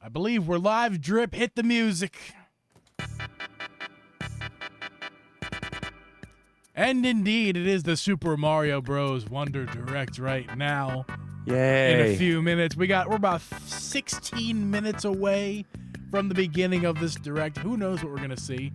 I believe we're live. Drip, hit the music. And indeed, it is the Super Mario Bros. Wonder Direct right now. Yay. In a few minutes. We're about 16 minutes away from the beginning of this Direct. Who knows what we're going to see?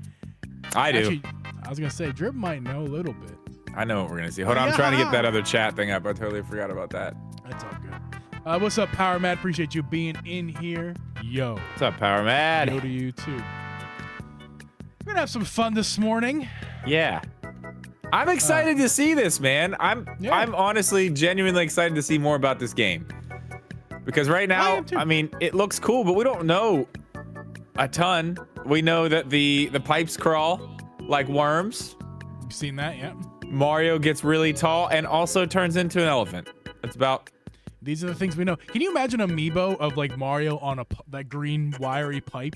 I do. Actually, I was going to say, Drip might know a little bit. I know what we're going to see. Hold on, I'm trying to get that other chat thing up. I totally forgot about that. That's all good. What's up, Power Mad? Appreciate you being in here. Yo. What's up, Power Mad? Yo to you, too. We're going to have some fun this morning. Yeah. I'm excited to see this, man. I'm honestly genuinely excited to see more about this game. Because right now, I mean, it looks cool, but we don't know a ton. We know that the pipes crawl like worms. You've seen that, yeah. Mario gets really tall and also turns into an elephant. That's about... These are the things we know. Can you imagine amiibo of like Mario on that green wiry pipe?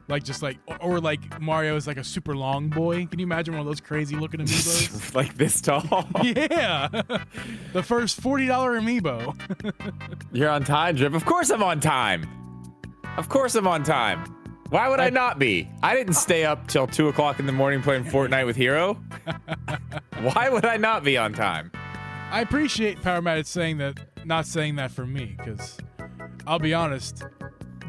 Like just like, or like Mario is like a super long boy. Can you imagine one of those crazy looking amiibos? Like this tall? Yeah. The first $40 amiibo. You're on time, Drip. Of course I'm on time. Of course I'm on time. Why would I not be? I didn't stay up till 2 o'clock in the morning playing Fortnite with Hero. Why would I not be on time? I appreciate Power Matt saying that, not saying that for me, because I'll be honest,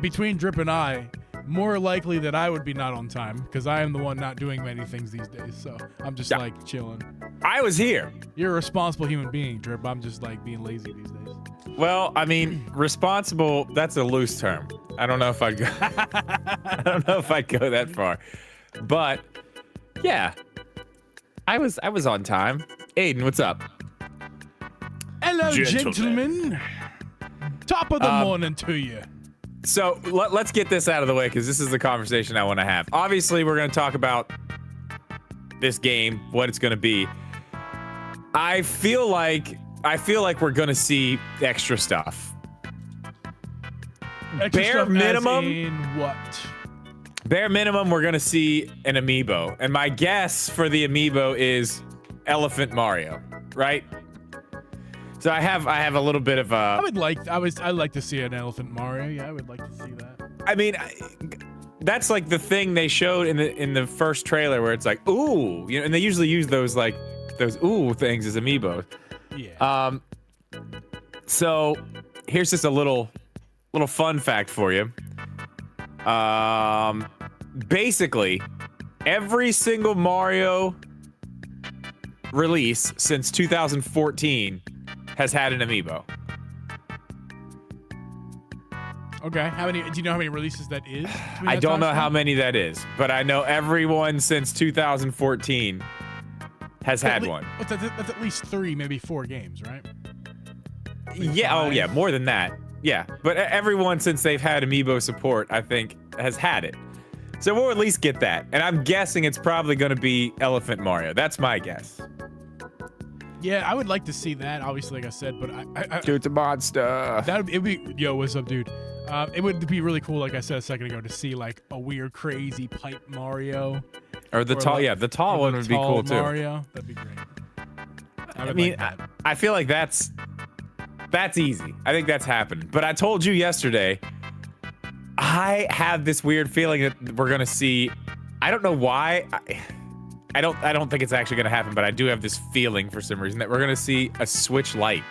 between Drip and I, more likely that I would be not on time, because I am the one not doing many things these days, so I'm just like chilling. I was here. You're a responsible human being, Drip. I'm just like being lazy these days. Well, I mean, responsible, that's a loose term. I don't know if I'd go I don't know if I'd go that far. But yeah. I was on time. Aiden, what's up? Hello, gentlemen. Top of the morning to you. So let's get this out of the way because this is the conversation I want to have. Obviously, we're going to talk about this game, what it's going to be. I feel like we're going to see extra stuff. Bare minimum. In what? Bare minimum, we're going to see an amiibo. And my guess for the amiibo is Elephant Mario, right? So I have a little bit of a... I'd like to see an Elephant Mario. Yeah, I would like to see that. I mean, that's like the thing they showed in the first trailer where it's like, ooh, you know, and they usually use those ooh things as amiibo. Yeah. So here's just a little fun fact for you. Basically, every single Mario release since 2014 has had an amiibo. Okay, how many? Do you know how many releases that is? I don't know how many that is, but I know everyone since 2014 has had one. That's at least 3, maybe 4 games, right? Yeah. 5. Oh, yeah. More than that. Yeah. But everyone since they've had amiibo support, I think, has had it. So we'll at least get that. And I'm guessing it's probably going to be Elephant Mario. That's my guess. Yeah, I would like to see that, obviously, like I said, but Dude's a monster. It'd be, yo, what's up, dude? It would be really cool, like I said a second ago, to see like a weird, crazy pipe Mario. Or the tall, the tall one would be cool too. Mario, that'd be great. I mean, I feel like that's easy. I think that's happened. But I told you yesterday, I have this weird feeling that we're gonna see. I don't know why. I don't think it's actually gonna happen, but I do have this feeling for some reason that we're gonna see a Switch Lite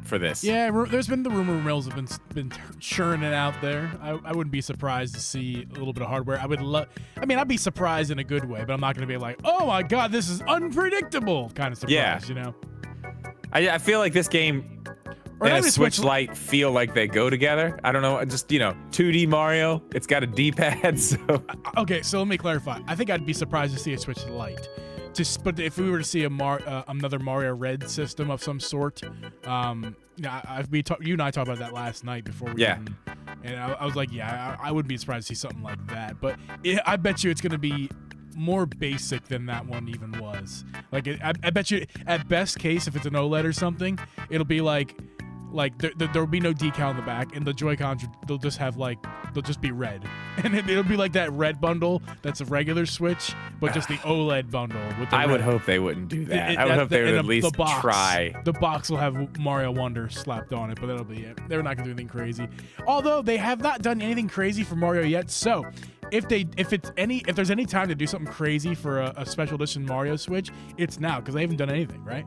for this. Yeah, there's been the rumor mills have been churning out there. I wouldn't be surprised to see a little bit of hardware. I'd be surprised in a good way, but I'm not gonna be like, oh my god, this is unpredictable kind of surprise, you know? I feel like this game and a Switch Lite feel like they go together. I don't know, just, 2D Mario. It's got a D-pad, so... Okay, so let me clarify. I think I'd be surprised to see a Switch Lite. But if we were to see another Mario Red system of some sort, you and I talked about that last night before we and I was like, I wouldn't be surprised to see something like that. But I bet you it's going to be more basic than that one even was. Like, I bet you, at best case, if it's an OLED or something, it'll be like Like there'll be no decal in the back, and the Joy-Cons they'll just be red, and it'll be like that red bundle that's a regular Switch, but just the OLED bundle with the I red. would hope they wouldn't do that. I would hope they would at least try. The box will have Mario Wonder slapped on it, but that'll be it. They're not gonna do anything crazy. Although they have not done anything crazy for Mario yet, so if there's any time to do something crazy for a special edition Mario Switch, it's now, because they haven't done anything, right?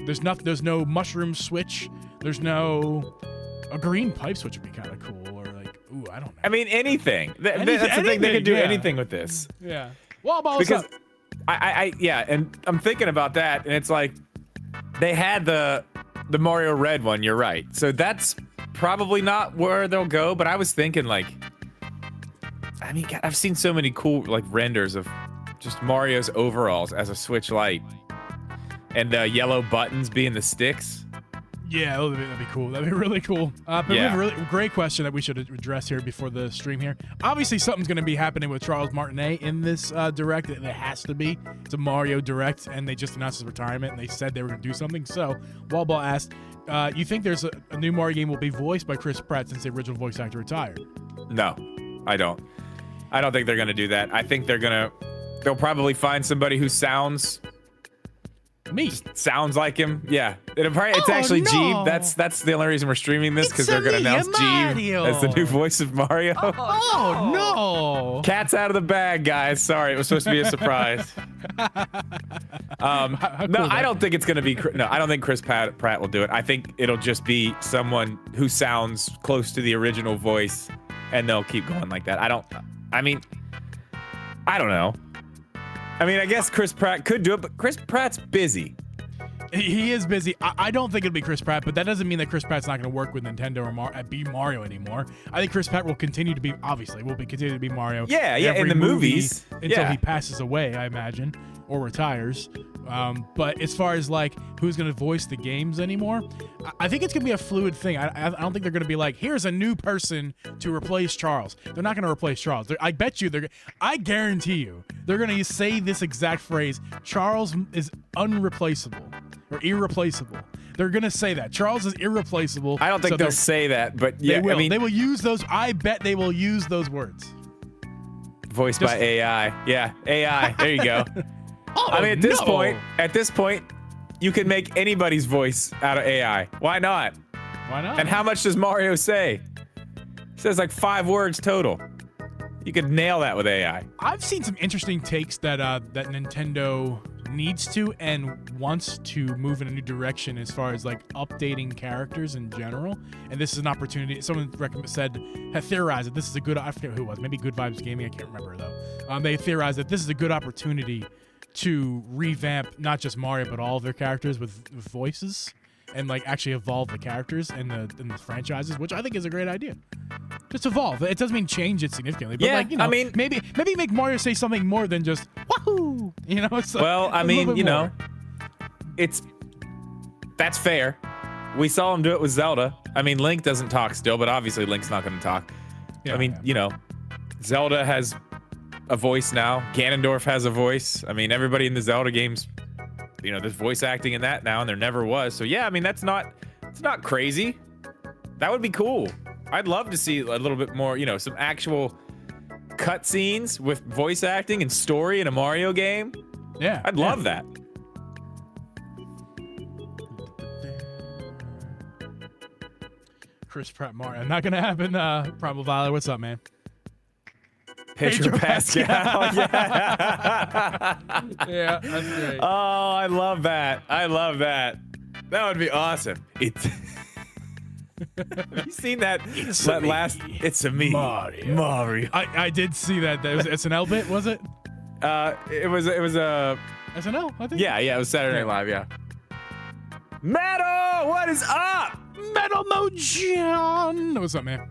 There's no mushroom switch. There's no a green pipe switch would be kind of cool, or like, ooh, I don't know. I mean, anything. That's the thing. They could do anything with this. Yeah. Well, because and I'm thinking about that, and it's like they had the Mario Red one. You're right. So that's probably not where they'll go. But I was thinking, like, I mean, God, I've seen so many cool like renders of just Mario's overalls as a Switch Lite, and the yellow buttons being the sticks. Yeah, that'd be cool. That'd be really cool. But we have a really great question that we should address here before the stream here. Obviously, something's going to be happening with Charles Martinet in this Direct. It has to be. It's a Mario Direct, and they just announced his retirement, and they said they were going to do something. So, Wallball asked, you think there's a new Mario game will be voiced by Chris Pratt since the original voice actor retired? No, I don't. I don't think they're going to do that. I think they'll probably find somebody who sounds like him. Yeah, it's actually Geeb. That's the only reason we're streaming this, because they're gonna announce Geeb as the new voice of Mario. Oh no! Cat's out of the bag, guys. Sorry, it was supposed to be a surprise. I don't think it's gonna be. No, I don't think Chris Pratt will do it. I think it'll just be someone who sounds close to the original voice, and they'll keep going like that. I don't know. I mean, I guess Chris Pratt could do it, but Chris Pratt's busy. He is busy. I don't think it'll be Chris Pratt, but that doesn't mean that Chris Pratt's not going to work with Nintendo or be Mario anymore. I think Chris Pratt will continue to be, continue to be Mario. Yeah, in the movies. Until he passes away, I imagine, or retires. But as far as like who's going to voice the games anymore, I think it's going to be a fluid thing. I don't think they're going to be like, here's a new person to replace Charles. They're not going to replace Charles. I guarantee you, they're going to say this exact phrase: Charles is unreplaceable or irreplaceable. They're going to say that Charles is irreplaceable. I don't think they'll say that, but yeah, they will. They will use those. I bet they will use those words. Voiced by AI. Yeah, AI. There you go. I mean, at this point, you can make anybody's voice out of AI. Why not? Why not? And how much does Mario say? He says like 5 words total. You could nail that with AI. I've seen some interesting takes that Nintendo needs to and wants to move in a new direction as far as like updating characters in general. And this is an opportunity. Someone had theorized that this is a good. I forget who it was. Maybe Good Vibes Gaming. I can't remember though. They theorized that this is a good opportunity to revamp not just Mario but all of their characters with voices, and like actually evolve the characters in the franchises, which I think is a great idea. Just evolve. It doesn't mean change it significantly, but like, you know, I mean, maybe make Mario say something more than just wahoo. You know. Well, I mean, you know, that's fair. We saw him do it with Zelda. I mean, Link doesn't talk still, but obviously Link's not going to talk. Yeah, I mean, you know, Zelda has a voice now. Ganondorf has a voice. I mean, everybody in the Zelda games, you know, there's voice acting in that now, and there never was. So yeah, I mean, it's not crazy. That would be cool. I'd love to see a little bit more, you know, some actual cutscenes with voice acting and story in a Mario game. Yeah, I'd love that. Chris Pratt Mario. Not gonna happen. Primal Violet, what's up, man? Pedro Pascal. Yeah. Yeah, that's great. Oh, I love that. That would be awesome. Have you seen that? It's a me, Mario. I did see that. That was SNL bit, was it? It was a SNL, I think. Yeah, it was Saturday Night Live. Yeah. Metal, what is up? Metal Mojon. What's up, man?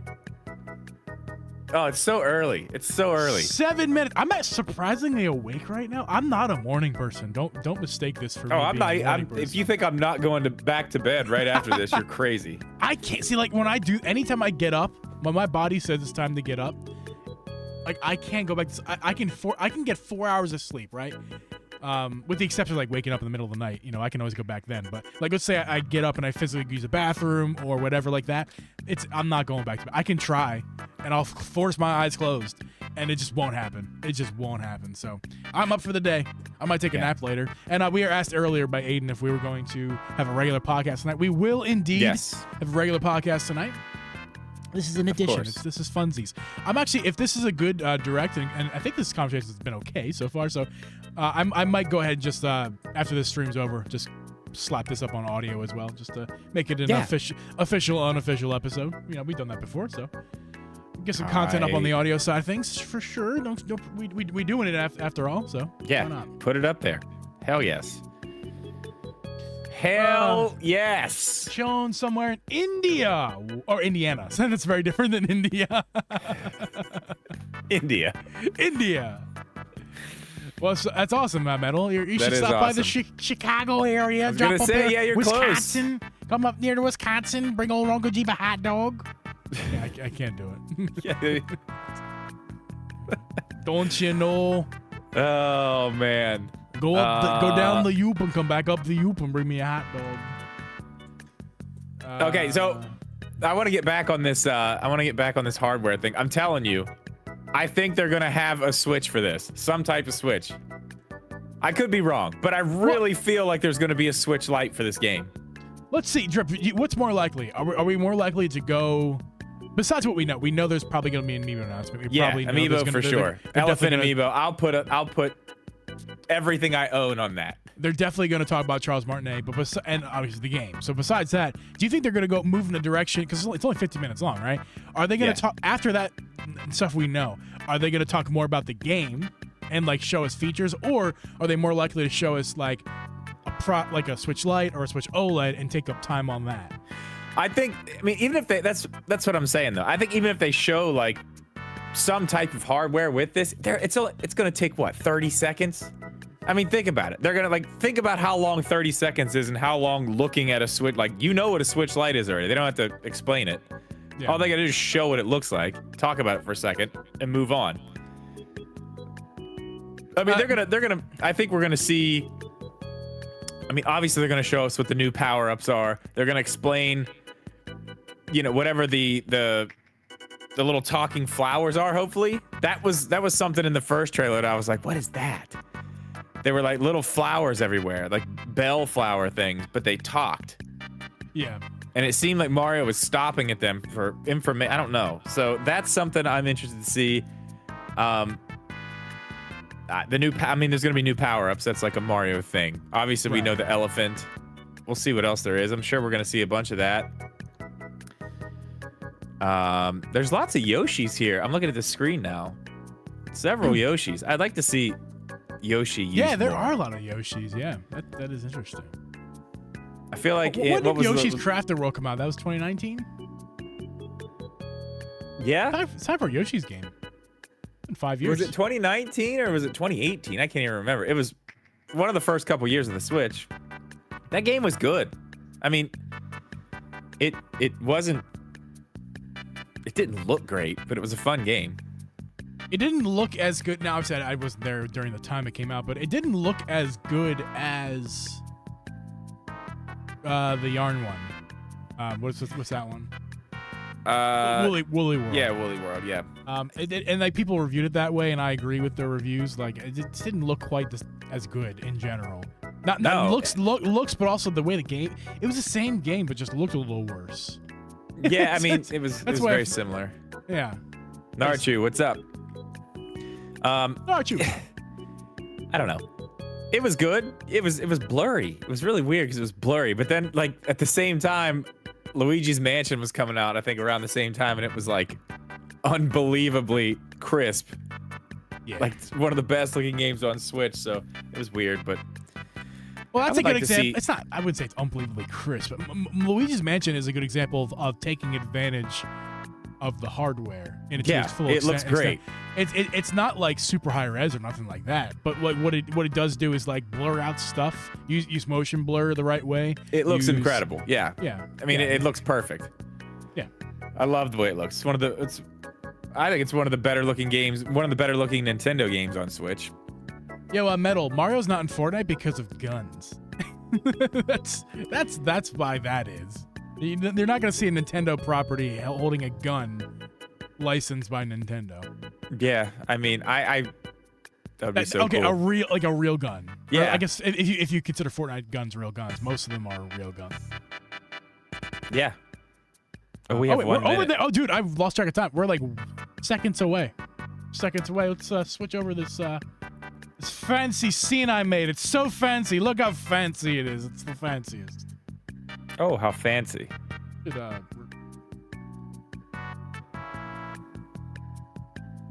Oh, it's so early. 7 minutes. I'm surprisingly awake right now. I'm not a morning person. Don't mistake this for me. Oh, I'm not. If you think I'm not going back to bed right after this, you're crazy. I can't see, like, anytime I get up, when my body says it's time to get up, like I can't go back to. I can get 4 hours of sleep, right? With the exception of like waking up in the middle of the night, I can always go back then. But like, let's say I get up and I physically use a bathroom or whatever like that. I'm not going back to bed. I can try, and I'll force my eyes closed, and it just won't happen. It just won't happen. So I'm up for the day. I might take a nap later. And we were asked earlier by Aiden if we were going to have a regular podcast tonight. We will indeed have a regular podcast tonight. This is an addition. This is funsies. I'm actually, if this is a good direct, and I think this conversation has been okay so far, so I might go ahead and just, after this stream's over, just slap this up on audio as well, just to make it an official, unofficial episode. We've done that before, so get some content up on the audio side of things for sure. We doing it after all, so why not? Put it up there. Hell yes. Hell yes. Shown somewhere in India or Indiana. So that's very different than India. India. Well, that's awesome, Metal. You should stop by the Chicago area. I was going to say, you're Wisconsin. Close. Come up near to Wisconsin. Bring old Uncle Geeb a hot dog. Yeah, I can't do it. Don't you know? Oh, man. Go down the Yoop and come back up the Yoop and bring me a hot dog. Okay, so I want to get back on this. This hardware thing. I'm telling you, I think they're gonna have a Switch for this, some type of Switch. I could be wrong, but I really feel like there's gonna be a Switch Lite for this game. Let's see, Drip. What's more likely? Are we more likely to go? Besides what we know there's probably gonna be an Amiibo announcement. Amiibo for sure. Elephant Amiibo. I'll put everything I own on that. They're definitely going to talk about Charles Martinet, and obviously the game. So besides that, do you think they're going to move in a direction, because it's only 50 minutes long, right? Are they going to talk, after that stuff we know, are they going to talk more about the game and like show us features, or are they more likely to show us like a Switch Lite or a Switch OLED and take up time on that? Even if that's what I'm saying though. I think even if they show like some type of hardware with this, it's going to take what, 30 seconds? I mean, think about it. They're going to think about how long 30 seconds is and how long looking at a Switch, what a Switch Lite is already. They don't have to explain it. Yeah. All they got to do is show what it looks like, talk about it for a second, and move on. I mean, I think we're going to see, obviously they're going to show us what the new power-ups are. They're going to explain, whatever the little talking flowers are, hopefully. That was something in the first trailer that I was like, what is that? They were like little flowers everywhere, like bell flower things, but they talked. Yeah. And it seemed like Mario was stopping at them for information. I don't know. So that's something I'm interested to see. There's going to be new power-ups. That's like a Mario thing. Obviously, we know the elephant. We'll see what else there is. I'm sure we're going to see a bunch of that. There's lots of Yoshis here. I'm looking at the screen now. Several Yoshis. I'd like to see Yoshi used Yeah, there more. are a lot of Yoshis. Yeah, that is interesting. I feel like when did Yoshi's Crafted World come out? That was 2019? Yeah? It's time for Yoshi's game. In 5 years. Was it 2019 or was it 2018? I can't even remember. It was one of the first couple years of the Switch. That game was good. I mean, it didn't look great, but it was a fun game. It didn't look as good. Now, I've said I wasn't there during the time it came out, but it didn't look as good as the Yarn one. What's that one? Woolly World. Yeah, Woolly World. Yeah. And like people reviewed it that way, and I agree with their reviews. Like it just didn't look quite as good in general. Not looks, but also the way the game. It was the same game, but just looked a little worse. Yeah, I mean, it was very similar. Yeah. Narchu, what's up? Narchu. I don't know. It was good. It was blurry. It was really weird because it was blurry. But then, like, at the same time, Luigi's Mansion was coming out, I think, around the same time, and it was, like, unbelievably crisp. Yeah. Like, one of the best looking games on Switch, so it was weird, but... Well, that's a good example. It's not, I wouldn't say it's unbelievably crisp, but Luigi's Mansion is a good example of taking advantage of the hardware in its full extent. It looks great. It's not like super high res or nothing like that, but like what it does do is like blur out stuff, use motion blur the right way. It looks incredible. Yeah. Yeah. I mean, it looks perfect. Yeah. I love the way it looks. I think it's one of the better looking games, one of the better looking Nintendo games on Switch. Yo, Metal, Mario's not in Fortnite because of guns. that's why that is. They're not gonna see a Nintendo property holding a gun licensed by Nintendo. Yeah, I mean, I that would be so okay, cool. a real gun. Yeah. Or I guess if you consider Fortnite guns real guns, most of them are real guns. Yeah. Oh, we have wait, one we're over minute. there. Oh, dude, I've lost track of time. We're like seconds away. Let's switch over this fancy scene I made. It's so fancy. Look how fancy it is. It's the fanciest. Oh, how fancy.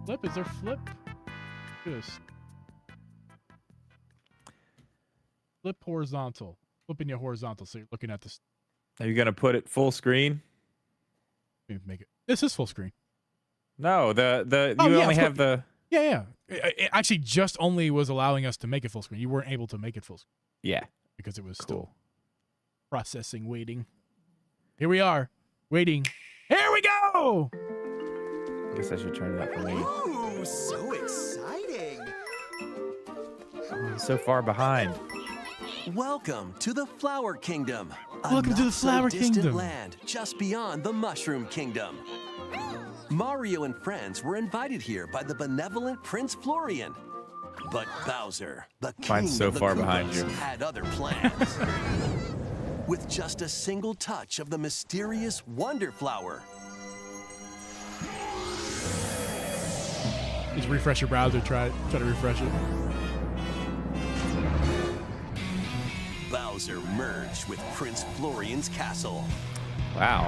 Flip? Is there flip? Look at this. Flip horizontal. Flipping you horizontal, so you're looking at this. Are you gonna put it full screen? Make it. This is full screen. No, you only have the. Yeah. It actually just only was allowing us to make it full screen. You weren't able to make it full screen. Yeah. Because it was still processing, waiting. Here we are, waiting. Here we go. I guess I should turn it up for me. Ooh, so exciting! Oh, I'm so far behind. Welcome to the Flower Kingdom. Welcome to the Flower Distant Kingdom. land just beyond the Mushroom Kingdom. Mario and friends were invited here by the benevolent Prince Florian. But Bowser, the king Mine's so of the far behind Koopas, you. had other plans. With just a single touch of the mysterious Wonder Flower, Just refresh your browser. Try to refresh it. Bowser merged with Prince Florian's castle. Wow.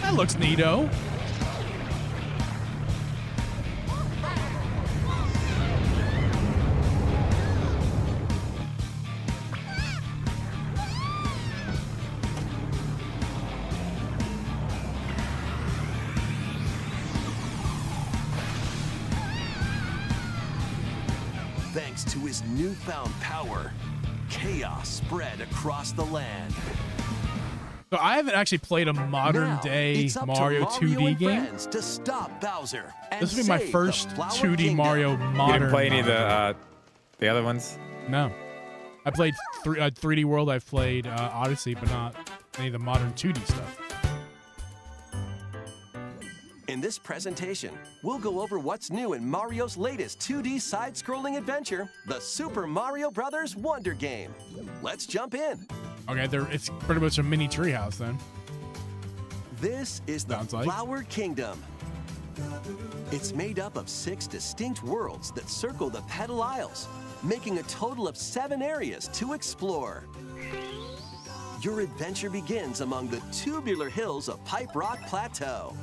That looks neato. Thanks to his newfound power, chaos spread across the land. So I haven't actually played a modern Now, day it's up to Mario Mario 2D and game. friends to stop Bowser and This will be my save the first Flower 2D Kingdom. Mario You modern. didn't play any of Mario. the other ones? No. I played 3D World. I've played Odyssey, but not any of the modern 2D stuff. In this presentation, we'll go over what's new in Mario's latest 2D side-scrolling adventure, the Super Mario Bros. Wonder Game. Let's jump in. Okay, it's pretty much a mini treehouse then. This is the Sounds like. Flower Kingdom. It's made up of 6 distinct worlds that circle the Petal Isles, making a total of 7 areas to explore. Your adventure begins among the tubular hills of Pipe Rock Plateau.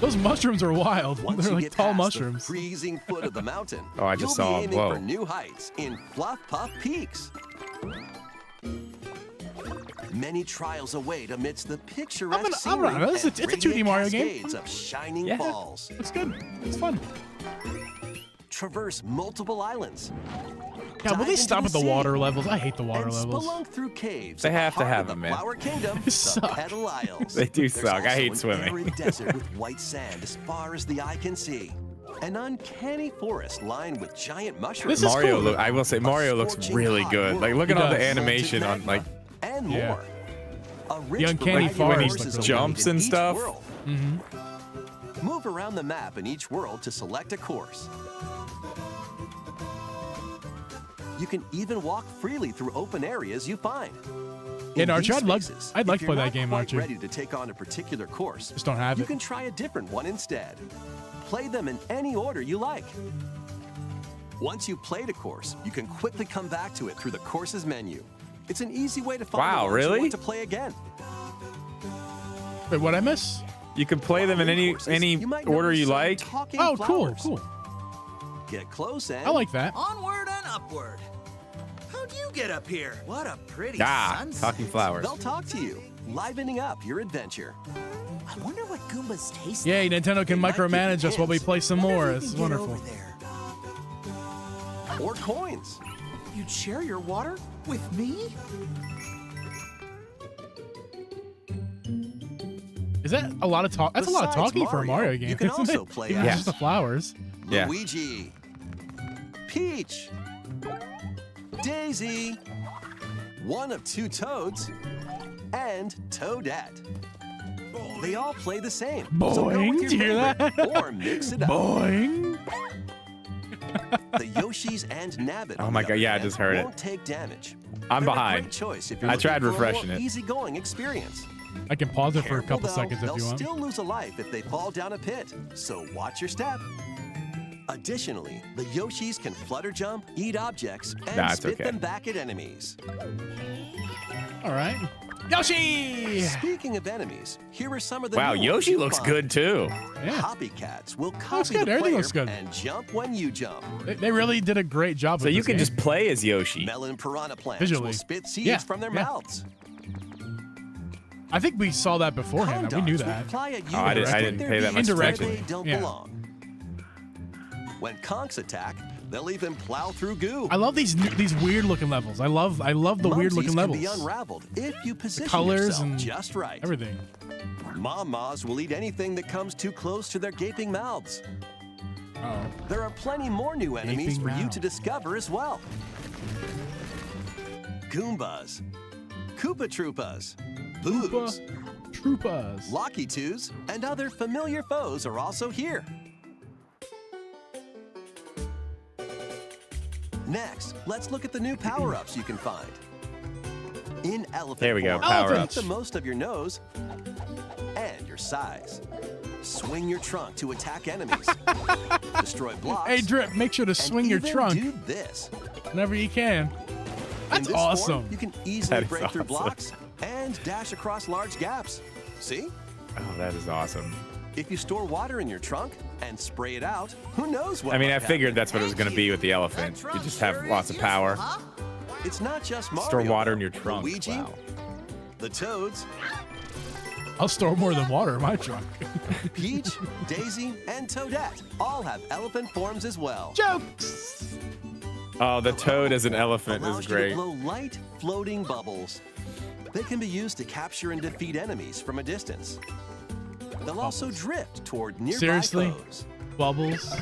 Those mushrooms are wild. Once They're you like get tall past mushrooms. the freezing foot of the mountain, Oh, I just you'll saw be them. aiming Whoa. for new heights in Fluff Puff Peaks. Many trials await amidst the picturesque scenery it's a and 2D Mario game. cascades of shining Yeah. falls. It's good. It's fun. Traverse multiple islands. Yeah, will Dive they into stop the at the sea water levels? I hate the water and levels. spelunk through caves. They at the have to heart have of the them, man. Flower Kingdom, They the suck. Petal Isles. They do There's suck. I also hate an swimming. arid desert with white sand as far as the eye can see. An uncanny forest lined with giant mushrooms. This is Mario, cool. I will say, Mario looks Scorching really hot good. Like, look He at all the does. animation on, like, and Yeah. more. A rich uncanny variety of forest courses looks await jumps in and each stuff. world. Move around the map in each world to select a course. You can even walk freely through open areas you find. Yeah, In no, Archie, these I'd like spaces, to if play you're that not game, quite Archie. ready to take on a particular course, Just don't have you it. can try a different one instead. Play them in any order you like. Once you've played a course, you can quickly come back to it through the courses menu. It's an easy way to find Wow, the ones you really? want to play again. Wait, what'd I miss? you can play them in any Courses, you might order notice you some like. talking Oh, cool, flowers. cool. Get close and I like that. Onward and upward. How'd you get up here? What a pretty Ah, sunset. talking flowers. they'll talk to you, livening up your adventure. I wonder what Goombas taste Yay, Nintendo can They might give you micromanage us while we hints. play some like. more. Wonder if This is we can get wonderful. over there. Or coins. You'd share your water with me? Is that a lot of talk? That's a lot of Besides talking for a Mario game. You can isn't also it? play Even as just the flowers. Yeah. Luigi, Peach, Daisy, one of 2 Toads, and Toadette. They all play the same. So go Boing, with did you your hear favorite that? or mix it up. Boing. The Yoshis and Nabbit. Oh on my the God, other yeah, I hand, just heard it. won't take damage. I'm They're a behind. great choice if you're I looking tried for a refreshing more it. easygoing experience. I can pause it for a Careful, couple though, seconds if they'll you want. still lose a life if they fall down a pit, so watch your step. Additionally, the Yoshis can flutter jump, eat objects, and Nah, it's spit okay. them back at enemies. All right. Yoshi! Speaking of enemies, here are some of the Wow, new ones Yoshi you'll looks find. good too. Yeah. Copycats will Looks copy good. the Everything player looks good. and jump when you jump. They really did a great job So with you this can game. just play as Yoshi. Melon piranha plants Visually. will spit seeds Yeah, from their yeah. mouths. I think we saw that beforehand. We knew Condogs will that. fly at you Oh, I and didn't stick pay their that much beaks where attention. they don't Yeah. belong. When conks attack, they'll even plow through goo. I love these weird looking levels. I love the weird looking Mumsies levels. can be unraveled if you position colors yourself and just right. Everything. Mom-Mas will eat anything that comes too close to their gaping mouths. Oh. There are plenty more new enemies Gaping for you mouth. to discover as well. Goombas, Koopa Troopas, Boos, Troopas. Locky Twos, and other familiar foes are also here. Next, let's look at the new power-ups you can find. In elephant There we go, form, power-ups. make the most of your nose and your size. Swing your trunk to attack enemies. Destroy blocks. Hey, Drip, make sure to and swing your even trunk do this. whenever you can. That's In this awesome. Form, you can easily That is break through awesome. blocks and dash across large gaps. See? Oh, that is awesome. If you store water in your trunk and spray it out, who knows what I mean, might I figured happen. that's what it was going to be with the elephant. You just have lots of power. It's not just Mario. Store water though. in your trunk. Luigi, Wow. the Toads, I'll store more than water in my trunk. Peach, Daisy, and Toadette all have elephant forms as well. Jokes. Oh, the toad as an elephant Allows is you to great. blow light, floating bubbles. They can be used to capture and defeat enemies from a distance. They'll also drift toward nearby Seriously? foes. Bubbles.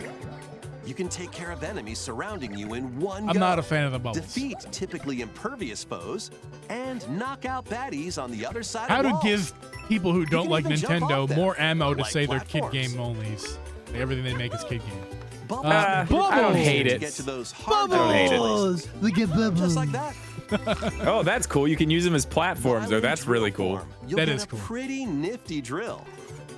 You can take care of enemies surrounding you in one I'm go. not a fan of the bubbles. Defeat typically impervious foes and knock out baddies on the other side How of to walls. give people who don't can like even jump Nintendo off them, more ammo to like say they're kid platforms. game onlys. Everything they make is kid game. Bubbles I don't Bubbles. hate to it. get to those hard I don't hate it. places. Look at bubbles. Just like that. Oh, that's cool. You can use them as platforms, though. While in That's drill really cool. form, you'll That get is a cool. pretty nifty drill.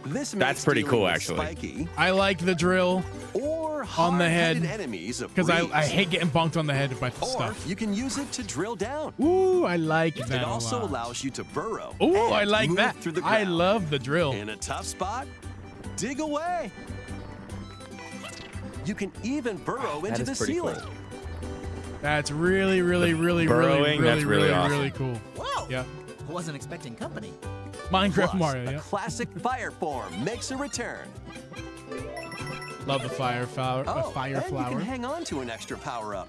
This That's makes pretty dealing cool, with actually. Spiky I like the drill or on the hard-headed head, enemies a because I breeze. hate getting bonked on the head by Or stuff. you can use it to drill down. Ooh, I like that It a also lot. allows you to burrow. Ooh, and I like move that. Through the I ground. love the drill. In a tough spot, dig away. You can even burrow into is the pretty ceiling. cool. That's really, really, really, burrowing, really, that's really, really really, awesome. really cool. Whoa! Yeah. I wasn't expecting company. Minecraft Plus, Mario, a yeah. classic fire form makes a return. Love the fire flower. Oh, fire and flower. you can hang on to an extra power-up.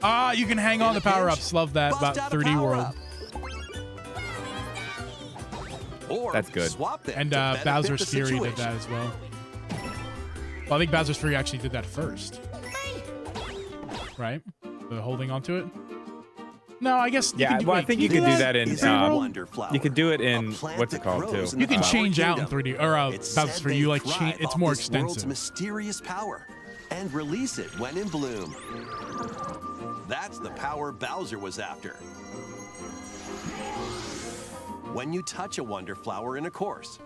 Ah, you can hang on In to a power pinch, ups. Love that bust about out a 3D World. power-up. Or That's good. swap them And to benefit Bowser's the Fury did situation. that as well. Well, I think Bowser's Fury actually did that first. Right? The holding onto it? No, I guess. You Yeah, can, well, I wait, think can you could do that in. Is a 3D World? wonder flower, You could do it a in plant what's that it called grows too? in You the can Flower change out in Kingdom. 3D. Or It's Bowser's said Fury, they you like thrive change. It's off more this world's extensive. mysterious power and release it when in bloom. That's the power Bowser was after. When you touch a wonder flower in a course,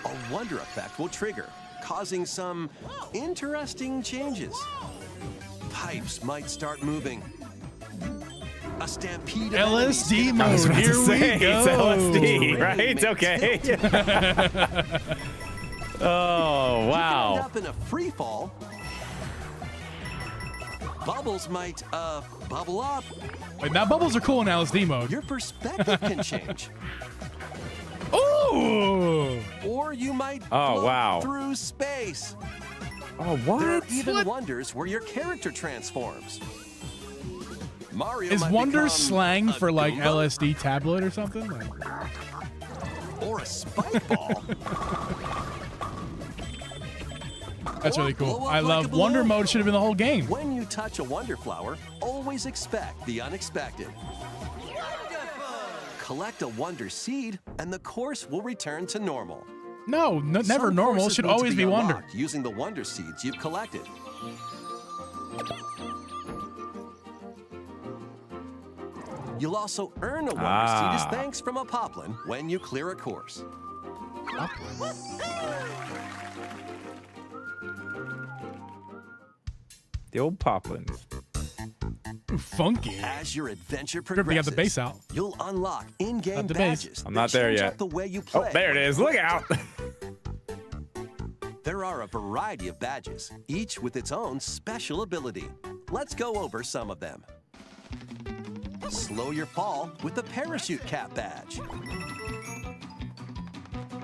a wonder effect will trigger, causing some interesting changes. Pipes might start moving. A stampede of LSD enemies mode. I was about Here to we say, go. it's LSD, Really right? make Okay. Oh, End wow. up in a free fall. Bubbles might bubble up. Wait, now bubbles are cool in LSD mode. Your perspective can change, Ooh! or you might Oh, float wow. through space. Oh, There are what? even wonders where your character transforms. Mario Is might Wonder become slang a for like Goomba, LSD tablet or something? Like, Or a spike ball. That's Or really cool. blow up I like love a balloon. Wonder Mode. Should have been the whole game. When you touch a Wonder Flower, always expect the unexpected. Collect a Wonder Seed, and the course will return to normal. No, never Some normal. It courses should need to always be Wonder. unlocked using the Wonder Seeds you've collected. You'll also earn a Wonder Seed as thanks from a Poplin when you clear a course. The old Poplins. Ooh, funky. As your adventure Good, we got progresses, the bass out. you'll unlock in-game Got the bass. badges. I'm that not there change yet. up the way you Oh, play. there it is. Look out. There are a variety of badges, each with its own special ability. Let's go over some of them. Slow your fall with the parachute cap badge.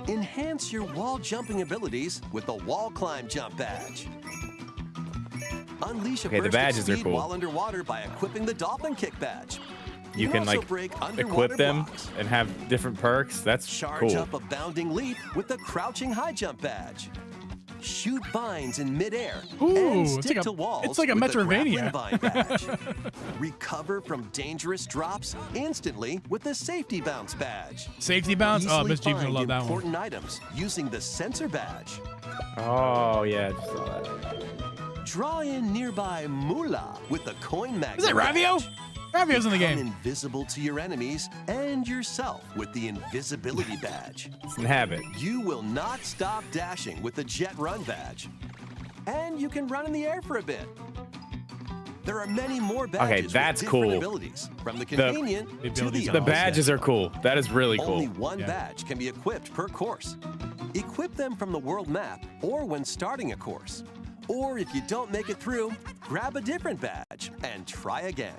Enhance your wall jumping abilities with the wall climb jump badge. Unleash a Okay, the burst badges of are speed cool. while underwater by equipping the dolphin kick badge. You can also like break equip underwater them blocks. and have different perks. That's Charge cool. up a bounding leap with the crouching high jump badge. Shoot vines in midair Ooh, and it's stick like a- to walls it's like a with the Metroidvania. grappling vine badge. Recover from dangerous drops instantly with the safety bounce badge. Safety bounce. Oh, Easily Miss Jeep's gonna find love that one. important items using the sensor badge. Oh yeah, I just saw that. Draw in nearby moolah with the coin magnet. Is it Ravio? badge. Ravio's in the Become game. invisible to your enemies and yourself with the invisibility badge. It's an habit. You will not stop dashing with the Jet Run badge. And you can run in the air for a bit. There are many more badges with that's different cool. abilities, from the convenient to abilities the are The awesome. badges are cool. That is really cool. Only one Yeah. badge can be equipped per course. Equip them from the world map or when starting a course. Or if you don't make it through, grab a different badge and try again.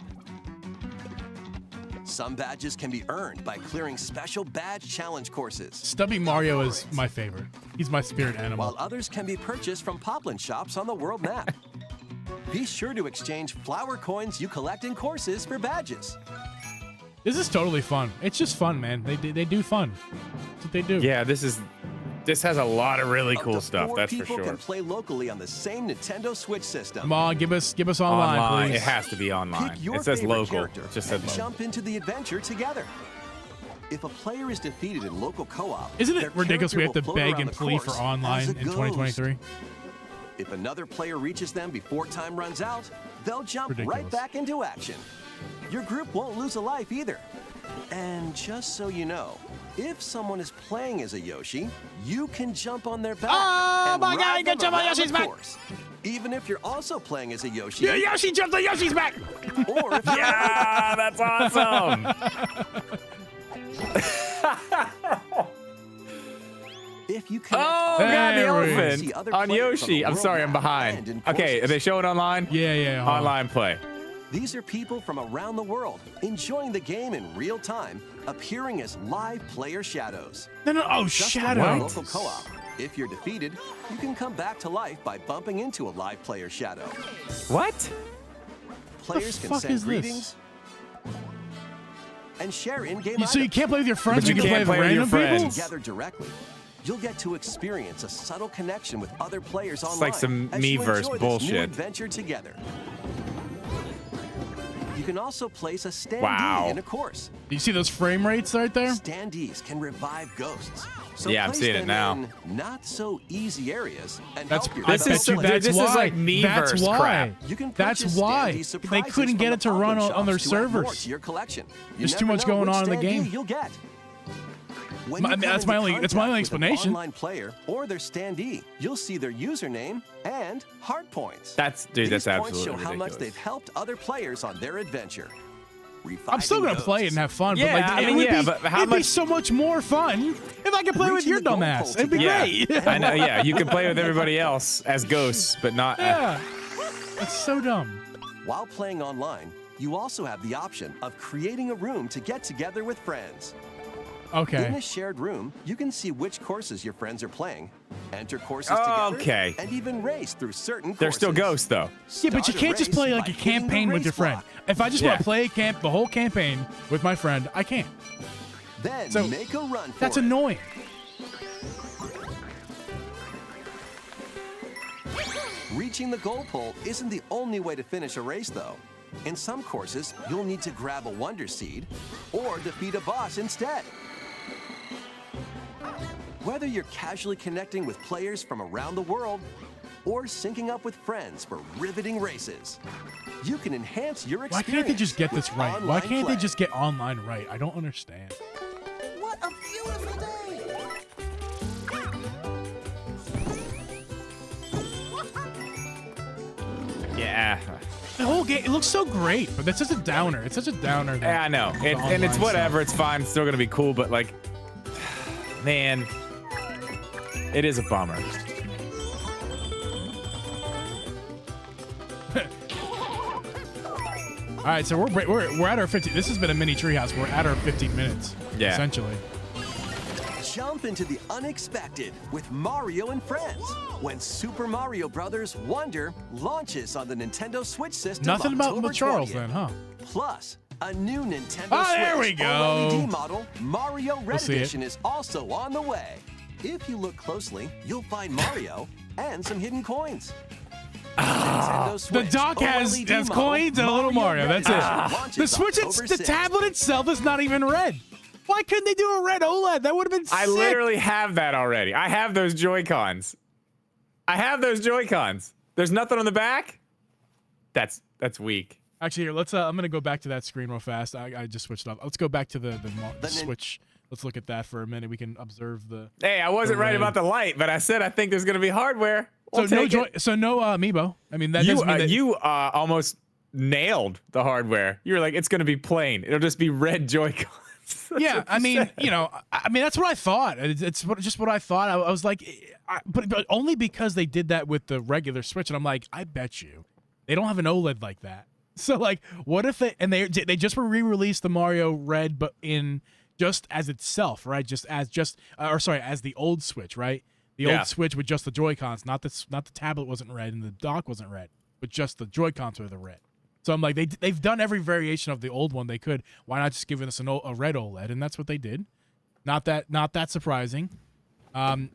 Some badges can be earned by clearing special badge challenge courses, Stubby Mario is my favorite. He's my spirit animal. while others can be purchased from Poplin shops on the world map. Be sure to exchange flower coins you collect in courses for badges. This is totally fun. It's just fun, man. They do fun. That's what they do. Yeah, this has a lot of really Up cool to stuff. 4 That's for people sure. can play locally on the same Nintendo Switch system. Come on, give us online, Online. please. It has to be online. Pick your It says favorite local. character It just said and local. jump into the adventure together. If a player is defeated in local co-op, Isn't their it ridiculous we have character to will float beg around and the plea for course online as in a ghost. 2023? If another player reaches them before time runs out, they'll jump right Ridiculous. back into action. Your group won't lose a life either. And just so you know, if someone is playing as a Yoshi, you can jump on their back Oh and my God, ride you can them jump on around the Yoshi's back. course. Even if you're also playing as a Yoshi, Yeah, Yoshi jumped on Yoshi's back. or if you're Yeah, that's awesome. if you connect Oh all god, the There we go. elephant See other on players from Yoshi. the I'm world sorry, I'm map behind. and in Okay, are courses. they showing online? Yeah. hold on. Online play. These are people from around the world enjoying the game in real time, appearing as live player shadows. No. Oh, Just like Shadow. in a local co-op. If you're defeated, you can come back to life by bumping into a live player shadow. What? Players can fuck send is this? greetings and share in-game So you items. can't play with your friends, But you can can't play play with with your random people? friends. Together directly. You'll get to experience a subtle connection with other players online. like some as you Miiverse enjoy this bullshit. New adventure together. You can also place a standee Wow. in a course. Do you see those frame rates right there? Standees can revive ghosts. So Yeah, I'm place seeing it them now. in not so easy areas and That's help your I This fellow is bet you some- players. that's this is why. like Miiverse That's why. crap. You can That's purchase why. standee They surprises couldn't from get the it to run Poplin on their shops to add more servers. to your collection. You There's too never much know going which on in the standee game. You'll get. When My- you come that's into my only- that's my only contact with an explanation. Online player or their standee, you'll see their username and heart points. That's These that's points absolutely show how ridiculous. much they've helped other players on their adventure. I'm still gonna Reviving play it ghosts. and have fun, Yeah, but like, I it mean, would yeah, be, but how it'd be much- so much more fun if I could play with Reaching your the goal dumbass. pole It'd be together. great. I know, yeah, you can play with everybody else as ghosts, but not. Yeah, that's so dumb. While playing online, you also have the option of creating a room to get together with friends. In Okay. a shared room, you can see which courses your friends are playing, enter courses Okay. together, and even race through certain They're courses. still ghosts, though. Yeah, but you Start a can't just race play like by a hitting the campaign with race your friend. block. If I just want Yeah. to play the whole campaign with my friend, I can't. Then So, make a run for That's it. annoying. Reaching the goal pole isn't the only way to finish a race, though. In some courses, you'll need to grab a Wonder Seed or defeat a boss instead. Whether you're casually connecting with players from around the world or syncing up with friends for riveting races, you can enhance your Why experience. can't they just get with this right? Why online can't they play. just get online right? I don't understand. What a beautiful day! Yeah. The whole game, it looks so great, but that's just a downer. It's such a downer. Yeah, I know. And it's online whatever. stuff. It's fine. It's still gonna be cool. But like, man, it is a bummer. All right, so we're at our 15. This has been a mini treehouse. We're at our 15 minutes. Yeah. Essentially. Jump into the unexpected with Mario and Friends when Super Mario Bros. Wonder launches on the Nintendo Switch system. Nothing about October Charles 20th. then, huh? Plus, a new Nintendo Oh, Switch there we go. OLED model, Mario Red see it. Edition, is also on the way. If you look closely, you'll find Mario and some hidden coins. Nintendo The Switch dock has OLED model, coins and a little Mario. Red That's Edition it. launches The Switch, October the 6th. tablet itself is not even red. Why couldn't they do a red OLED? That would have been sick. I literally have that already. I have those Joy-Cons. There's nothing on the back. That's weak. Actually, here, let's. I'm gonna go back to that screen real fast. I just switched off. Let's go back to the nin- Switch. Let's look at that for a minute. We can observe the. Hey, I wasn't The right red. about the light, but I said I think there's gonna be hardware. We'll So no take it. So no Amiibo. I mean that You doesn't mean that. you almost nailed the hardware. You were like, it's gonna be plain. It'll just be red Joy-Cons. That's Yeah, what I you mean, said. you know, I mean that's what I thought. It's just what I thought. I was like, but only because they did that with the regular Switch, and I'm like, I bet you they don't have an OLED like that. So like, what if they just re-released the Mario Red, but in just as itself, right? As the old Switch, right? The Yeah. old Switch with just the Joy-Cons, not the tablet wasn't red and the dock wasn't red, but just the Joy-Cons were the red. So I'm like, they've done every variation of the old one they could. Why not just give us a red OLED? And that's what they did. Not that surprising. I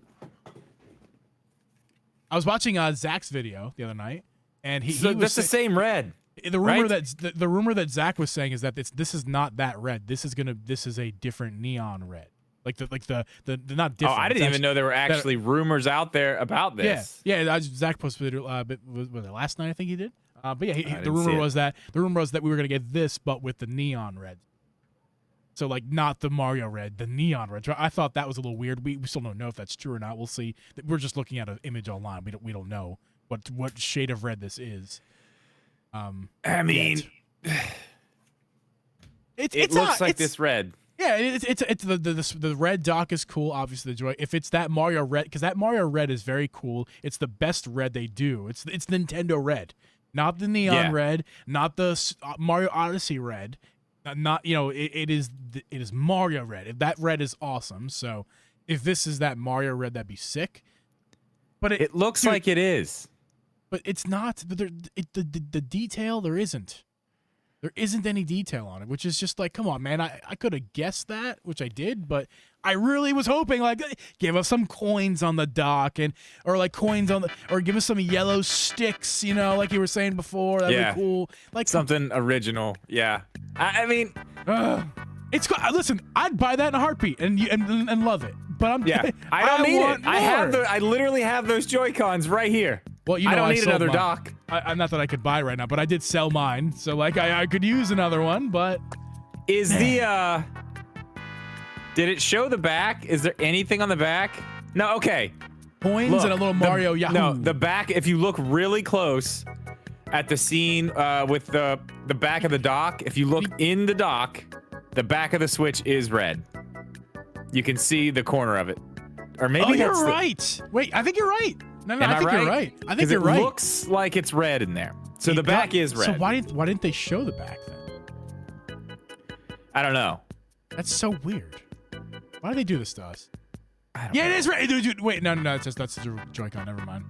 was watching Zach's video the other night, and he was that's the same red. the rumor right? the rumor that Zach was saying is that this is not that red. This is a different neon red. Like the not different. Oh, I didn't It's even know there were actually rumors out there about this. Yeah. Zach posted it. Was it last night? I think he did. But yeah, the didn't see rumor it. was that we were gonna get this, but with the neon red. So like not the Mario red, the neon red. I thought that was a little weird. We still don't know if that's true or not. We'll see. We're just looking at an image online. We don't know what shade of red this is. I mean, it looks like this red. Yeah, it's the red dock is cool. Obviously, the Joy. If it's that Mario red, because that Mario red is very cool. It's the best red they do. It's Nintendo red, not the neon red, not the Mario Odyssey red, not it is Mario red. If that red is awesome. So if this is that Mario red, that'd be sick. But It looks like it is. but it's not. But the detail there isn't. There isn't any detail on it, which is just like, come on, man. I could have guessed that, which I did, but I really was hoping, like, give us some coins on the dock or like coins or give us some yellow sticks, like you were saying before. That'd be cool. Like Something original. Yeah. I mean, it's cool. Listen, I'd buy that in a heartbeat and love it. But I'm I don't need want it. I more. I literally have those Joy-Cons right here. Well, I don't need sold another mine. dock. I'm not that I could buy right now, but I did sell mine, so like I could use another one. But Is the did it show the back? Is there anything on the back? No, okay. coins Look, and a little the- Mario Yahoo. No, the back, if you look really close at the scene with the back of the dock, if you look in the dock, the back of the Switch is red. You can see the corner of it. Or maybe Oh, that's you're right. Wait, I think you're right. No, Am I think you're right. I think you're it right. looks like it's red in there. So the back is red. So why didn't they show the back then? I don't know. That's so weird. Why do they do this to us? I don't Yeah, know. it is red. Dude, wait, no, that's the Joy-Con. Never mind.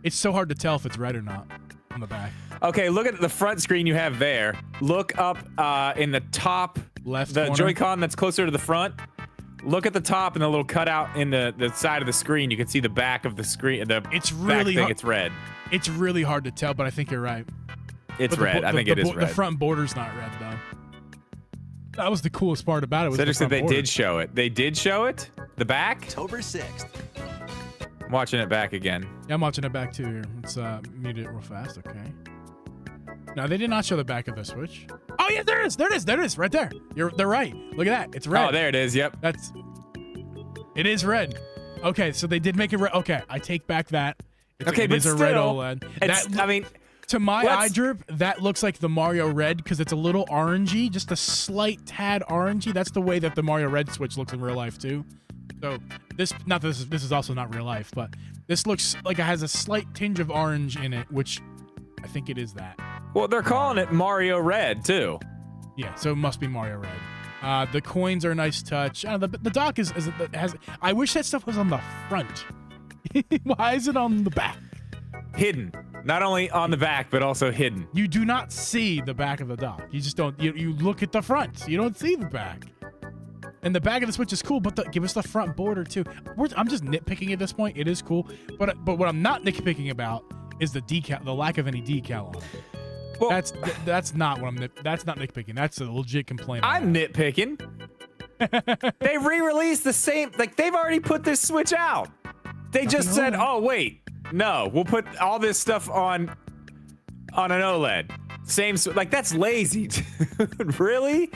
It's so hard to tell if it's red or not on the back. Okay, look at the front screen you have there. Look up in the top left The corner. Joy-Con that's closer to the front. Look at the top and the little cutout in the side of the screen. You can see the back of the screen. It's really hard. It's red. It's really hard to tell, but I think you're right. It's red. I think it is red. The front border's not red though. That was the coolest part about it. Was it's interesting the front they border. did show it. They did show it. The back. October 6th. I'm watching it back again. Yeah, I'm watching it back too here. Let's mute it real fast. Okay. No, they did not show the back of the Switch. Oh yeah, there it is. There it is. There it is. Right there. They're right. Look at that. It's red. Oh, there it is. Yep. It is red. Okay, so they did make it red. Okay, I take back that. Okay, it but is a still, red OLED. I mean, to my eye drip, that looks like the Mario Red because it's a little orangey, just a slight tad orangey. That's the way that the Mario Red Switch looks in real life too. So this is also not real life, but this looks like it has a slight tinge of orange in it, which I think it is that. well, they're calling it Mario Red too. Yeah, so it must be Mario Red. The coins are a nice touch. The dock has. I wish that stuff was on the front. Why is it on the back? Hidden. Not only on the back, but also hidden. You do not see the back of the dock. You just don't. You look at the front. You don't see the back. And the back of the Switch is cool, but give us the front border too. I'm just nitpicking at this point. It is cool, but what I'm not nitpicking about is the decal, the lack of any decal on it. Well, that's not what that's not nitpicking. That's a legit complaint. I'm nitpicking. They re-released the same. Like they've already put this Switch out. They just said, "Oh wait, no, we'll put all this stuff on an OLED." Like that's lazy, dude. Really?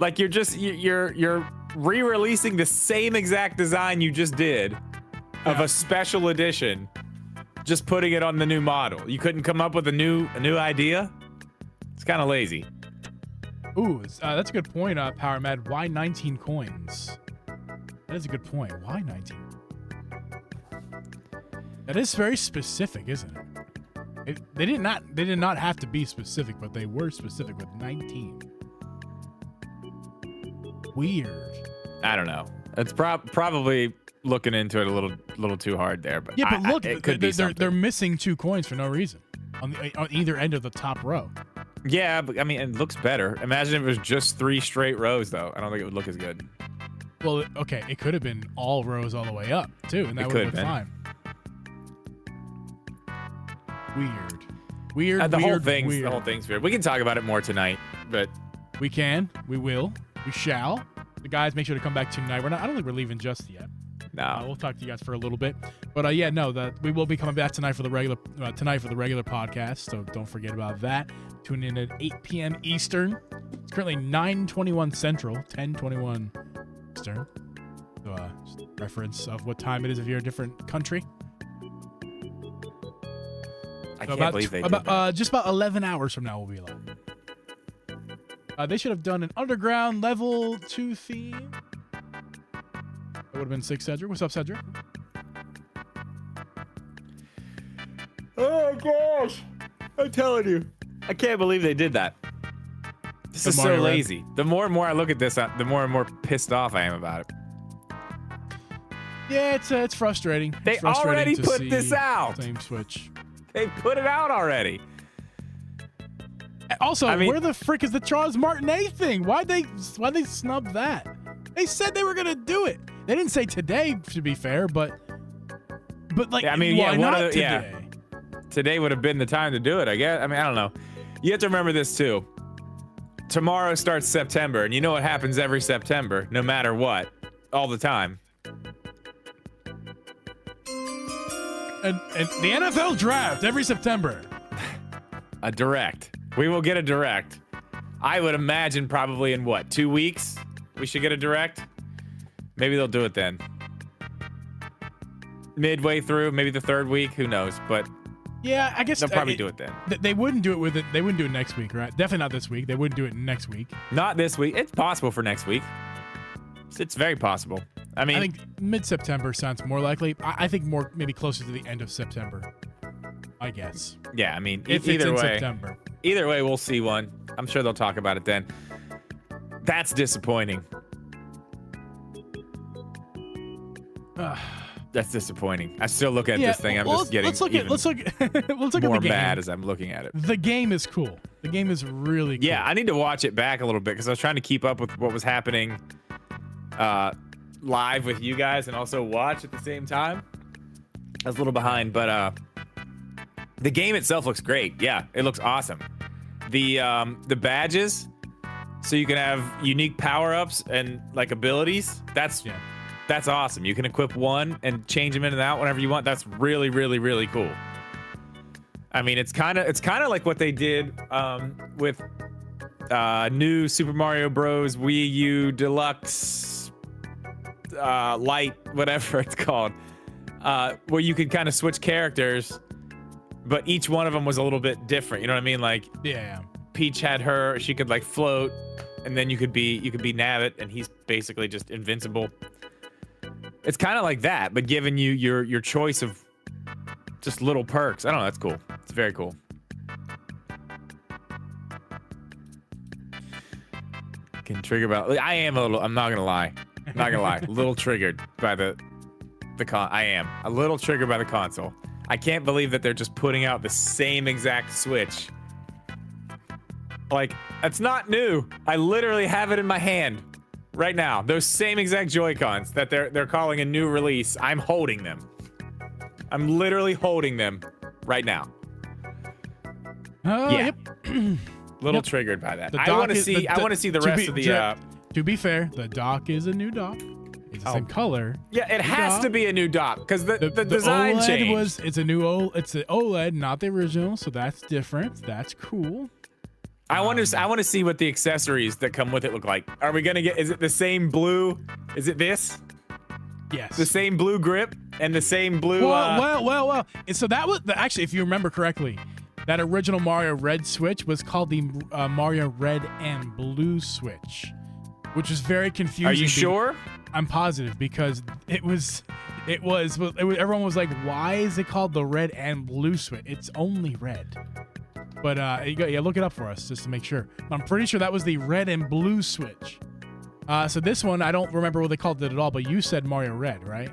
Like you're re-releasing the same exact design you just did of a special edition, just putting it on the new model. You couldn't come up with a new idea? It's kind of lazy. Ooh, that's a good point, Power Mad. Why 19 coins? That is a good point. Why 19? That is very specific, isn't it? They did not have to be specific, but they were specific with 19. Weird. I don't know. It's probably looking into it a little too hard there, but yeah, but look, it could be something. They're missing 2 coins for no reason on either end of the top row. Yeah, but I mean, it looks better. Imagine if it was just 3 straight rows, though. I don't think it would look as good. Well, okay, it could have been all rows all the way up too, and that would have been fine. Weird. The whole thing's weird. We can talk about it more tonight, but we can. We will. We shall. The guys, make sure to come back tonight. I don't think we're leaving just yet. No. We'll talk to you guys for a little bit, but we will be coming back tonight for the regular podcast. So don't forget about that. Tune in at 8 p.m. Eastern. It's currently 9:21 Central, 10:21 Eastern. So just reference of what time it is if you're a different country. I can't believe they did that. Just about 11 hours from now we'll be live. They should have done an underground level 2 theme. That would have been sick, Cedric. What's up, Cedric? Oh gosh, I'm telling you, I can't believe they did that. This is so lazy. The more and more I look at this, the more and more pissed off I am about it. Yeah, it's frustrating. They already put this out. Same Switch. They put it out already. Also, where the frick is the Charles Martinet thing? Why'd they snub that? They said they were gonna do it. They didn't say today, to be fair, but like, why not today? Yeah. Today would have been the time to do it, I guess. I mean, I don't know. You have to remember this too. Tomorrow starts September, and you know what happens every September, no matter what, all the time. And the NFL draft every September. A direct. We will get a direct. I would imagine probably in 2 weeks we should get a direct. Maybe they'll do it then. Midway through, maybe the 3rd week, who knows? But yeah, I guess they'll probably do it then. They wouldn't do it with it. They wouldn't do it next week, right? Definitely not this week. They wouldn't do it next week. Not this week. It's possible for next week. It's very possible. I think mid-September sounds more likely. I think more maybe closer to the end of September. I guess. Yeah, I mean, if either it's in way, September. Either way, we'll see one. I'm sure they'll talk about it then. That's disappointing. That's disappointing. I still look at this thing. I'm just getting let's look at the game. mad as I'm looking at it. The game is cool. The game is really cool. Yeah, I need to watch it back a little bit because I was trying to keep up with what was happening live with you guys and also watch at the same time. I was a little behind, but the game itself looks great. Yeah, it looks awesome. The badges, so you can have unique power-ups and like abilities. That's awesome. You can equip one and change them in and out whenever you want. That's really, really, really cool. I mean, it's kind of like what they did with new Super Mario Bros. Wii U Deluxe Lite, whatever it's called, where you could kind of switch characters, but each one of them was a little bit different. You know what I mean? Like, yeah. Peach had she could like float, and then you could be Nabbit, and he's basically just invincible. It's kind of like that, but giving you your choice of just little perks. I don't know. That's cool. It's very cool. Can trigger about. I am a little. I'm not gonna lie. I'm not gonna lie. A little triggered by the con. I am a little triggered by the console. I can't believe that they're just putting out the same exact Switch. Like, it's not new. I literally have it in my hand right now. Those same exact Joy-Cons that they're calling a new release. I'm holding them. I'm literally holding them right now. Yeah. Yep. Little triggered by that. The I dock want to is- see. I want to see the rest of the. To be fair, the dock is a new dock. It's the same color. Yeah, it has dock. to be a new dock because the design OLED changed. it's a new it's the OLED, not the original, so that's different. That's cool. I want to see what the accessories that come with it look like. Are we gonna get? Is it the same blue? Is it this? Yes. The same blue grip and the same blue. Well. And so that was actually, if you remember correctly, that original Mario Red Switch was called the Mario Red and Blue Switch, which was very confusing. Are you sure? I'm positive because everyone was like, why is it called the Red and Blue Switch? It's only red. But look it up for us just to make sure. I'm pretty sure that was the Red and Blue Switch. So this one, I don't remember what they called it at all, but you said Mario Red, right?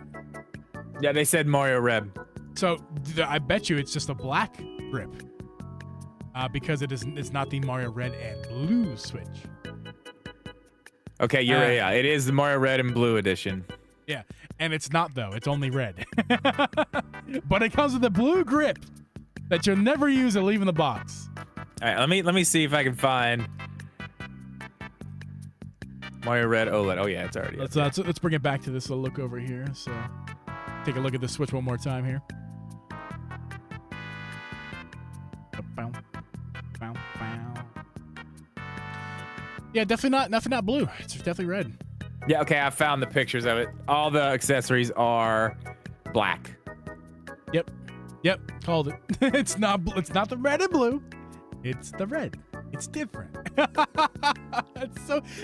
Yeah, they said Mario Red. So I bet you it's just a black grip. Because it's not the Mario Red and Blue Switch. Okay, you're right. Yeah, it is the Mario Red and Blue edition. Yeah, and it's not though. It's only red. But it comes with a blue grip that you'll never use or leave in the box. All right, let me see if I can find Mario Red OLED. Oh yeah, it's already. Let's bring it back to this little look over here. So take a look at the Switch one more time here. Yeah, definitely not blue. It's definitely red. Yeah, okay, I found the pictures of it. All the accessories are black. Yep, called it. It's not the red and blue. It's the red. It's different.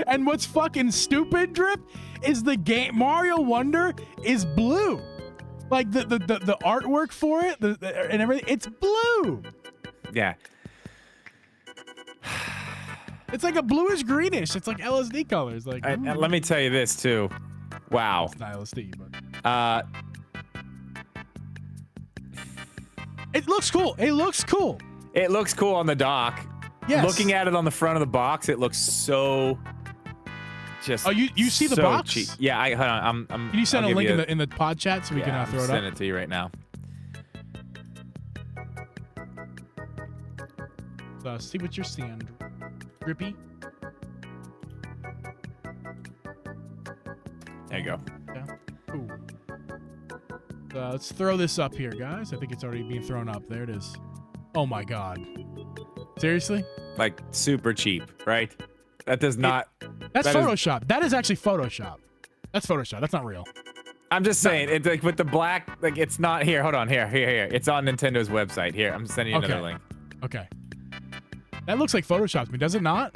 And what's fucking stupid, Drip, is the game Mario Wonder is blue. Like the artwork for it, and everything, it's blue. Yeah. It's like a bluish greenish. It's like LSD colors. Like, and let me tell you this too. Wow. It's not LSD, but it looks cool. It looks cool. It looks cool on the dock. Yes. Looking at it on the front of the box, it looks so just. Oh, you see the so box? cheap. Yeah, hold on. I'm. Can you send I'll a give link you in the pod chat so we can throw it up? Send it to you right now. So see what you're seeing, Drippy. There you go. Yeah. Cool. Let's throw this up here, guys. I think it's already being thrown up. There it is. Oh my God. Seriously? Like super cheap, right? That does not. That's Photoshop. That is actually Photoshop. That's Photoshop. That's not real. I'm just saying, it's like with the black, like it's not here. Hold on, here. It's on Nintendo's website. Here, I'm sending you another link. Okay. That looks like Photoshop to me, does it not?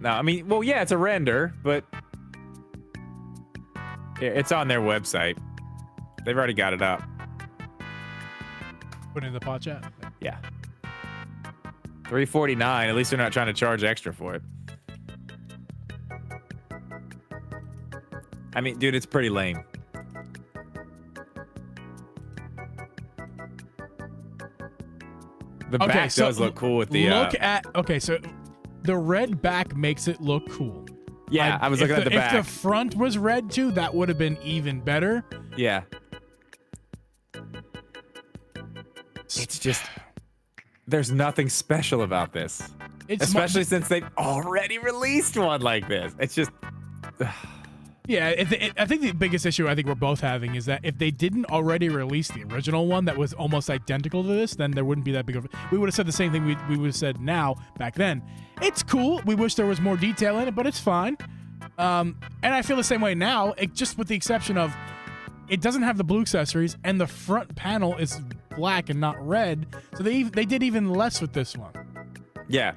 No, I mean, well, yeah, it's a render, but it's on their website. They've already got it up. Put it in the pod chat. Yeah. $349. At least they're not trying to charge extra for it. I mean, dude, it's pretty lame. The back does look cool with the. So the red back makes it look cool. Yeah, I was looking at the back. If the front was red too, that would have been even better. Yeah. It's just there's nothing special about this. Especially since they've already released one like this. It's just yeah, I think the biggest issue I think we're both having is that if they didn't already release the original one that was almost identical to this, then there wouldn't be that big of we would have said the same thing we would have said now back then. It's cool. We wish there was more detail in it, but it's fine. And I feel the same way now, just with the exception of it doesn't have the blue accessories and the front panel is black and not red. So they did even less with this one. Yeah.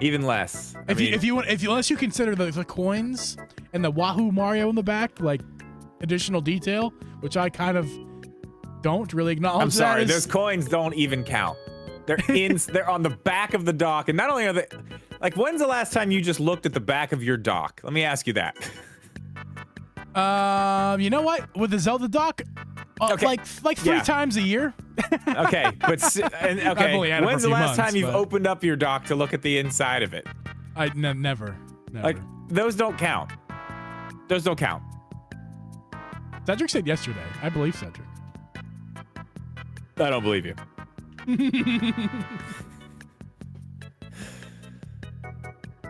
Even less. Unless you consider the coins and the Wahoo Mario in the back, like additional detail, which I kind of don't really acknowledge. I'm sorry, those coins don't even count. They're on the back of the dock, and not only are they like, when's the last time you just looked at the back of your dock? Let me ask you that. You know what? With the Zelda dock, like 3 times a year. Okay, but when's the last time you've opened up your dock to look at the inside of it? Never. Like, those don't count. Those don't count. Cedric said yesterday. I believe Cedric. I don't believe you.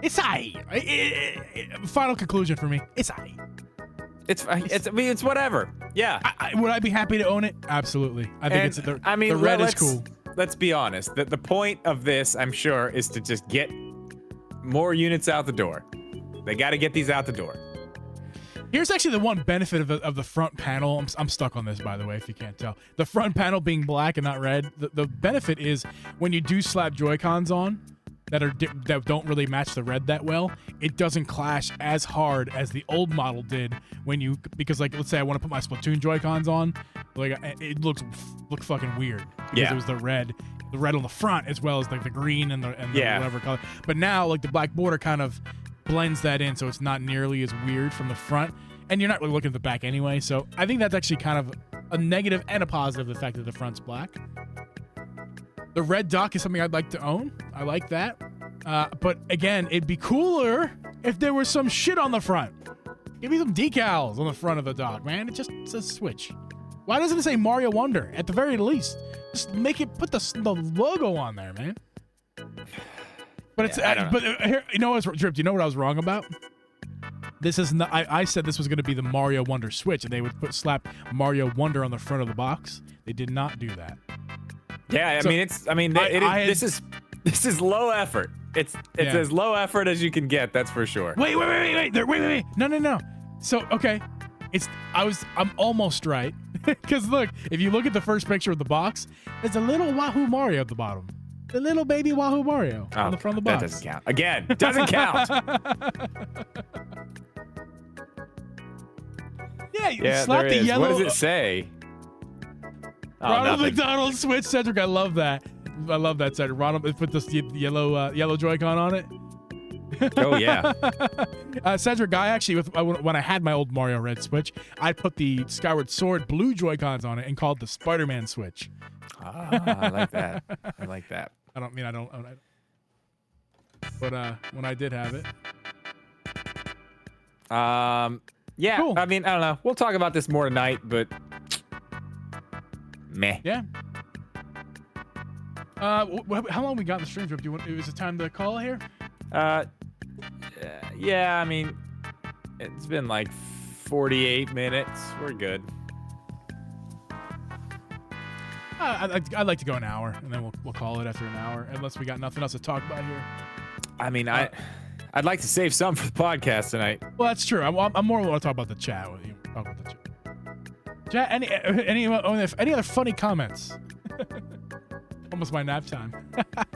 It's final conclusion for me. It's It's whatever. Yeah. Would I be happy to own it? Absolutely. I think the red is cool. Let's be honest. The point of this, I'm sure, is to just get more units out the door. They got to get these out the door. Here's actually the one benefit of the front panel. I'm stuck on this, by the way, if you can't tell. The front panel being black and not red. The benefit is when you do slap Joy-Cons on that don't really match the red that well, it doesn't clash as hard as the old model did because like, let's say I want to put my Splatoon Joy-Cons on, like it look fucking weird because it was the red on the front as well as like the green and the whatever color. But now like the black border kind of blends that in, so it's not nearly as weird from the front, and you're not really looking at the back anyway. So I think that's actually kind of a negative and a positive, the fact that the front's black. The red dock is something I'd like to own. I like that. But again, it'd be cooler if there was some shit on the front. Give me some decals on the front of the dock, man. It just says Switch. Why doesn't it say Mario Wonder at the very least? Just put the logo on there, man. But it's here, you know what's Drip? Do you know what I was wrong about? This is not. I said this was going to be the Mario Wonder Switch, and they would slap Mario Wonder on the front of the box. They did not do that. Yeah, this is low effort. It's as low effort as you can get. That's for sure. Wait. No. So okay, I'm almost right because look, if you look at the first picture of the box, there's a little Wahoo Mario at the bottom. The little baby Wahoo Mario on the front of the box. That doesn't count. Again, doesn't count. Yeah, slap the yellow. What does it say? Ronald McDonald Switch, Cedric. I love that, Cedric. Ronald put this yellow Joy-Con on it. Oh yeah. Cedric, I actually, when I had my old Mario Red Switch, I put the Skyward Sword blue Joy-Cons on it and called it the Spider-Man Switch. I like that. I like that. I don't own it. But when I did have it. Yeah, cool. I mean, I don't know. We'll talk about this more tonight, but meh. Yeah. How long we got in the stream, Drip? Is it time to call here? Yeah, I mean, it's been like 48 minutes. We're good. I'd like to go an hour, and then we'll call it after an hour, unless we got nothing else to talk about here. I mean, I'd like to save some for the podcast tonight. Well, that's true. I'm more want to talk about the chat with you. Talk about the chat. Any other funny comments? Almost my nap time.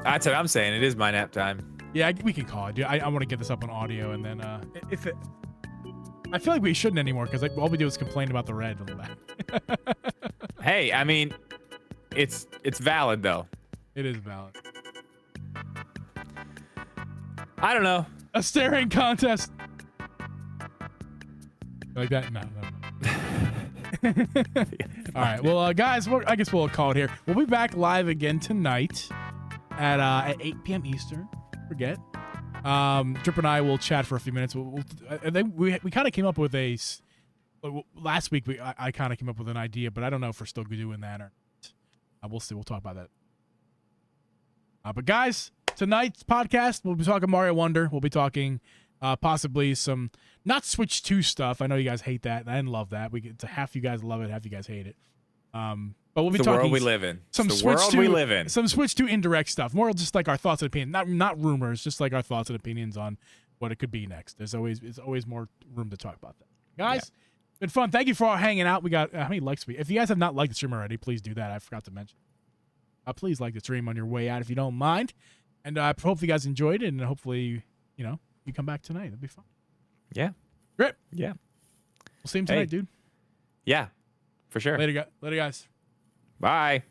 That's what I'm saying. It is my nap time. Yeah, we can call it, dude. I want to get this up on audio, and then I feel like we shouldn't anymore because all we do is complain about the red on the back. Hey, I mean, it's valid though. It is valid. I don't know. A staring contest. Like that? No. All right. Well, guys, I guess we'll call it here. We'll be back live again tonight at 8 p.m. Eastern. Forget. Drip and I will chat for a few minutes. We kind of came up with last week. I kind of came up with an idea, but I don't know if we're still doing that or not. We'll see. We'll talk about that. But guys, tonight's podcast, we'll be talking Mario Wonder. We'll be talking possibly some not Switch 2 stuff. I know you guys hate that, and I love that. Half you guys love it, half you guys hate it. But we'll be talking the world we live in. Some the Switch world 2, we live in. Some Switch 2 indirect stuff. More just like our thoughts and opinions, not rumors, just like our thoughts and opinions on what it could be next. It's always more room to talk about that. Guys, been fun. Thank you for all hanging out. We got how many likes we? If you guys have not liked the stream already, please do that. I forgot to mention. Please like the stream on your way out if you don't mind. And I hope you guys enjoyed it, and hopefully, you come back tonight. That'd be fun. Yeah. Great. Yeah. We'll see him tonight, dude. Yeah, for sure. Later, guys. Bye.